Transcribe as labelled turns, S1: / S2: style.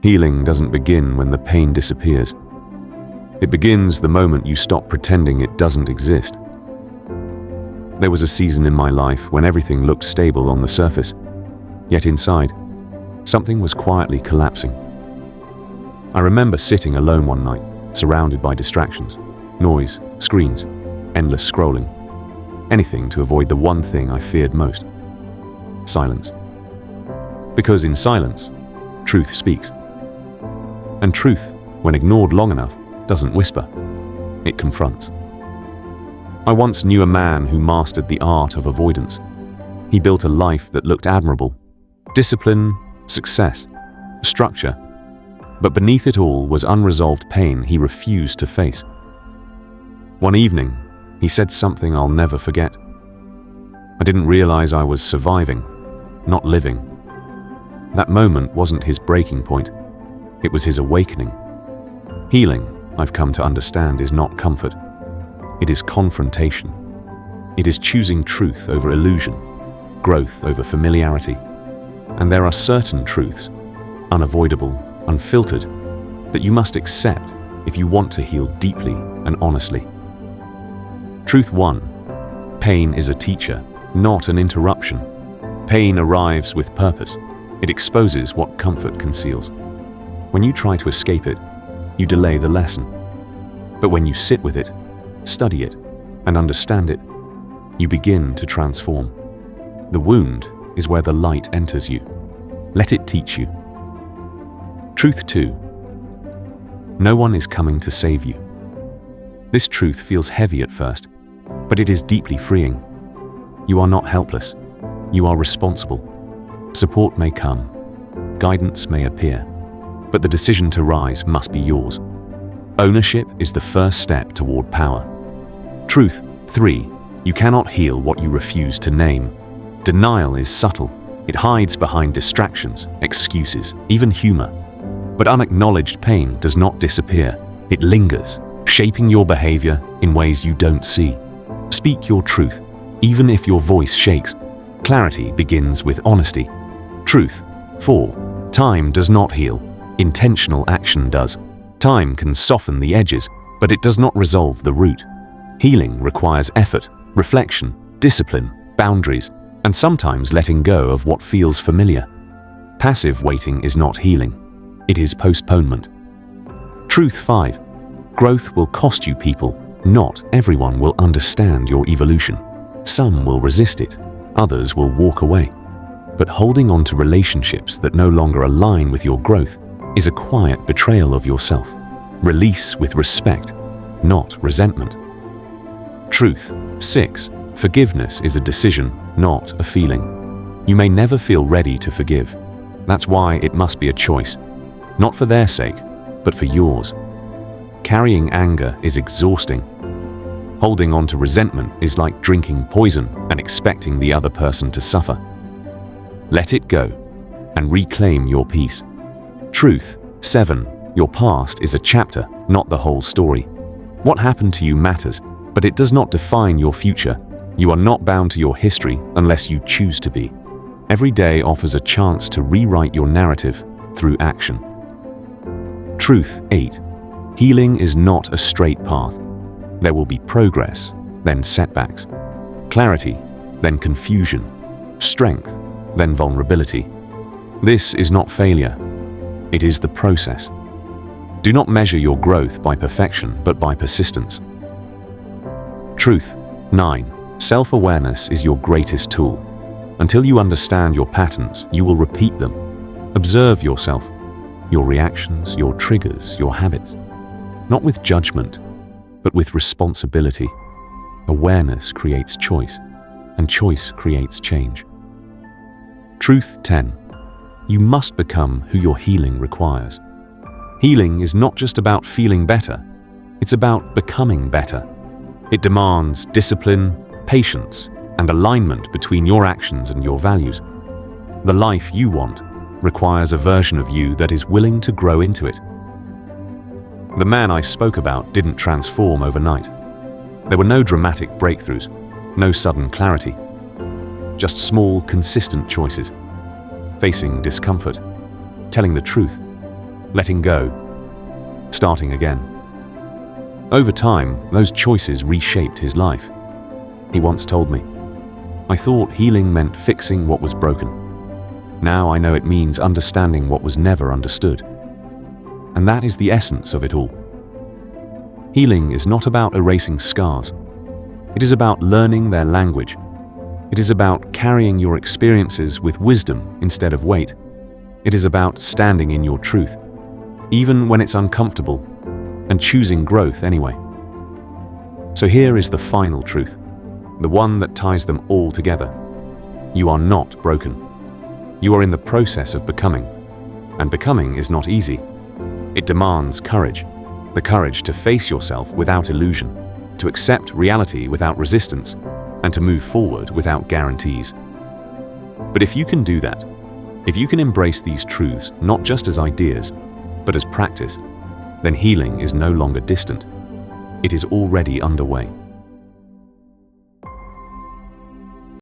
S1: Healing doesn't begin when the pain disappears. It begins the moment you stop pretending it doesn't exist. There was a season in my life when everything looked stable on the surface, yet inside, something was quietly collapsing. I remember sitting alone one night, surrounded by distractions, noise, screens, endless scrolling, anything to avoid the one thing I feared most: silence. Because in silence, truth speaks. And truth, when ignored long enough, doesn't whisper, it confronts. I once knew a man who mastered the art of avoidance. He built a life that looked admirable: discipline, success, structure. But beneath it all was unresolved pain he refused to face. One evening, he said something I'll never forget. I didn't realize I was surviving, not living. That moment wasn't his breaking point. It was his awakening. Healing, I've come to understand, is not comfort. It is confrontation. It is choosing truth over illusion, growth over familiarity. And there are certain truths, unavoidable, unfiltered, that you must accept if you want to heal deeply and honestly. Truth 1. Pain is a teacher, not an interruption. Pain arrives with purpose. It exposes what comfort conceals. When you try to escape it, you delay the lesson. But when you sit with it, study it, and understand it, you begin to transform. The wound is where the light enters you. Let it teach you. Truth 2. No one is coming to save you. This truth feels heavy at first, but it is deeply freeing. You are not helpless. You are responsible. Support may come. Guidance may appear. But the decision to rise must be yours. Ownership is the first step toward power. Truth 3. You cannot heal what you refuse to name. Denial is subtle. It hides behind distractions, excuses, even humor. But unacknowledged pain does not disappear. It lingers, shaping your behavior in ways you don't see. Speak your truth, even if your voice shakes. Clarity begins with honesty. Truth 4. Time does not heal. Intentional action does. Time can soften the edges, but it does not resolve the root. Healing requires effort, reflection, discipline, boundaries, and sometimes letting go of what feels familiar. Passive waiting is not healing. It is postponement. Truth 5. Growth will cost you people. Not everyone will understand your evolution. Some will resist it. Others will walk away. But holding on to relationships that no longer align with your growth is a quiet betrayal of yourself. Release with respect, not resentment. Truth 6. Forgiveness is a decision, not a feeling. You may never feel ready to forgive. That's why it must be a choice. Not for their sake, but for yours. Carrying anger is exhausting. Holding on to resentment is like drinking poison and expecting the other person to suffer. Let it go and reclaim your peace. Truth 7. Your past is a chapter, not the whole story. What happened to you matters, but it does not define your future. You are not bound to your history unless you choose to be. Every day offers a chance to rewrite your narrative through action. Truth 8. Healing is not a straight path. There will be progress, then setbacks. Clarity, then confusion. Strength, then vulnerability. This is not failure. It is the process. Do not measure your growth by perfection, but by persistence. Truth 9. Self-awareness is your greatest tool. Until you understand your patterns, you will repeat them. Observe yourself, your reactions, your triggers, your habits. Not with judgment, but with responsibility. Awareness creates choice, and choice creates change. Truth 10. You must become who your healing requires. Healing is not just about feeling better, it's about becoming better. It demands discipline, patience, and alignment between your actions and your values. The life you want requires a version of you that is willing to grow into it. The man I spoke about didn't transform overnight. There were no dramatic breakthroughs, no sudden clarity, just small, consistent choices. Facing discomfort, telling the truth, letting go, starting again. Over time, those choices reshaped his life. He once told me, "I thought healing meant fixing what was broken. Now I know it means understanding what was never understood." And that is the essence of it all. Healing is not about erasing scars. It is about learning their language. It is about carrying your experiences with wisdom instead of weight. It is about standing in your truth, even when it's uncomfortable, and choosing growth anyway. So here is the final truth, the one that ties them all together. You are not broken. You are in the process of becoming, and becoming is not easy. It demands courage, the courage to face yourself without illusion, to accept reality without resistance, and to move forward without guarantees. But if you can do that, if you can embrace these truths not just as ideas, but as practice, then healing is no longer distant. It is already underway.